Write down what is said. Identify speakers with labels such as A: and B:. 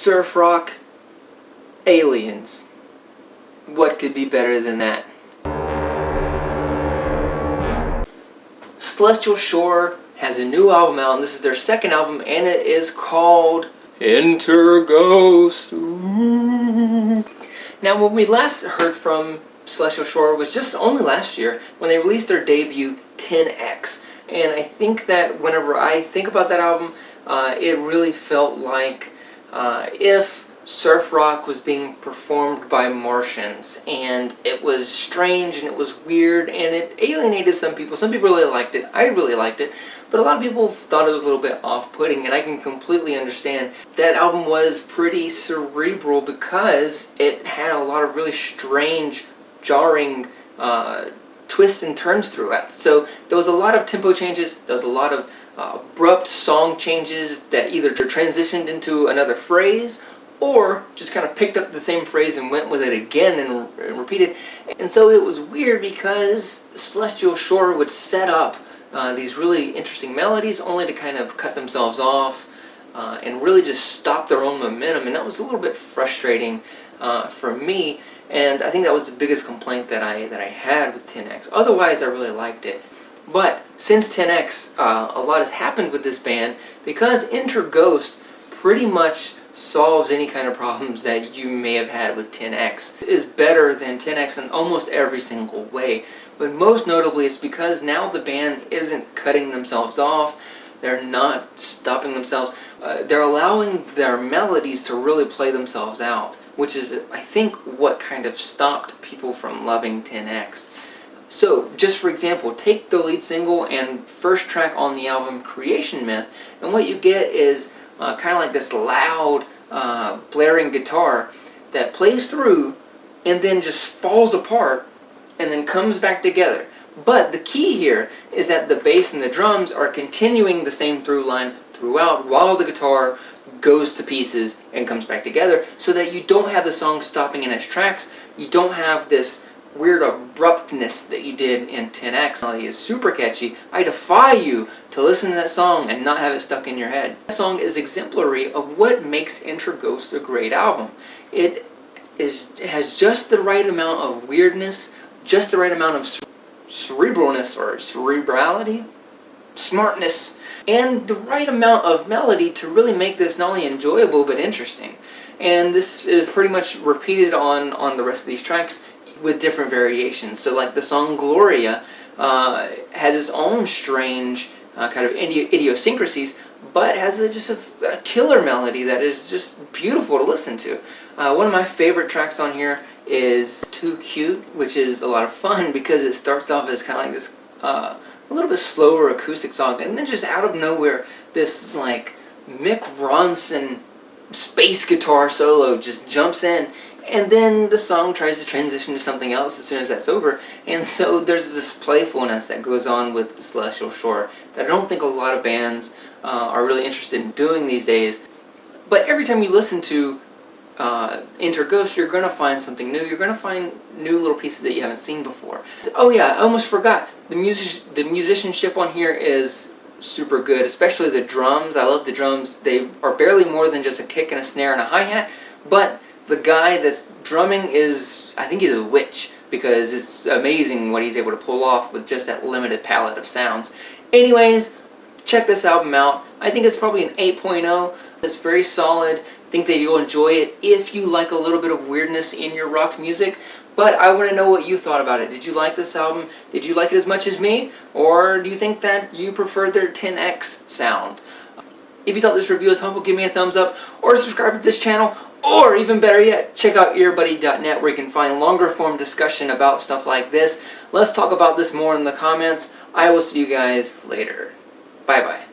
A: surf rock, aliens. What could be better than that? Celestial Shore has a new album out, and this is their second album, and it is called Enter Ghost. Ooh. Now, when we last heard from Celestial Shore was just only last year when they released their debut 10X, and I think that whenever I think about that album, it really felt like if surf rock was being performed by Martians, and it was strange and it was weird and it alienated some people. Some people really liked it. I really liked it. But a lot of people thought it was a little bit off-putting, and I can completely understand. That album was pretty cerebral because it had a lot of really strange, jarring twists and turns throughout. So there was a lot of tempo changes, there was a lot of abrupt song changes that either transitioned into another phrase or just kind of picked up the same phrase and went with it again and repeated. And so it was weird because Celestial Shore would set up these really interesting melodies only to kind of cut themselves off and really just stop their own momentum, and that was a little bit frustrating for me, and I think that was the biggest complaint that I had with 10X. Otherwise, I really liked it. But since 10X, a lot has happened with this band because Enter Ghost pretty much solves any kind of problems that you may have had with 10X. It is better than 10X in almost every single way. But most notably, it's because now the band isn't cutting themselves off. They're not stopping themselves. They're allowing their melodies to really play themselves out, which is, I think, what kind of stopped people from loving 10X. So, just for example, take the lead single and first track on the album, Creation Myth, and what you get is kind of like this loud, blaring guitar that plays through and then just falls apart and then comes back together. But the key here is that the bass and the drums are continuing the same through line throughout while the guitar goes to pieces and comes back together, so that you don't have the song stopping in its tracks. You don't have this weird abruptness that you did in 10X. It is super catchy. I defy you to listen to that song and not have it stuck in your head. That song is exemplary of what makes Enter Ghost a great album. It has just the right amount of weirdness, just the right amount of cerebralness or cerebrality, smartness, and the right amount of melody to really make this not only enjoyable but interesting. And this is pretty much repeated on the rest of these tracks with different variations. So like the song Gloria has its own strange kind of idiosyncrasies, but has just a killer melody that is just beautiful to listen to. One of my favorite tracks on here is Too Cute, which is a lot of fun because it starts off as kind of like this a little bit slower acoustic song, and then just out of nowhere this like Mick Ronson space guitar solo just jumps in, and then the song tries to transition to something else as soon as that's over. And so there's this playfulness that goes on with Celestial Shore that I don't think a lot of bands are really interested in doing these days. But every time you listen to Enter Ghost, you're going to find something new. You're going to find new little pieces that you haven't seen before. Oh yeah, I almost forgot. The musicianship on here is super good, especially the drums. I love the drums. They are barely more than just a kick and a snare and a hi-hat, but the guy that's drumming is, I think he's a witch, because it's amazing what he's able to pull off with just that limited palette of sounds. Anyways, check this album out. I think it's probably an 8.0. It's very solid. I think that you'll enjoy it if you like a little bit of weirdness in your rock music. But I want to know what you thought about it. Did you like this album? Did you like it as much as me? Or do you think that you preferred their 10X sound? If you thought this review was helpful, give me a thumbs up, or subscribe to this channel, or even better yet, check out earbuddy.net where you can find longer form discussion about stuff like this. Let's talk about this more in the comments. I will see you guys later. Bye bye.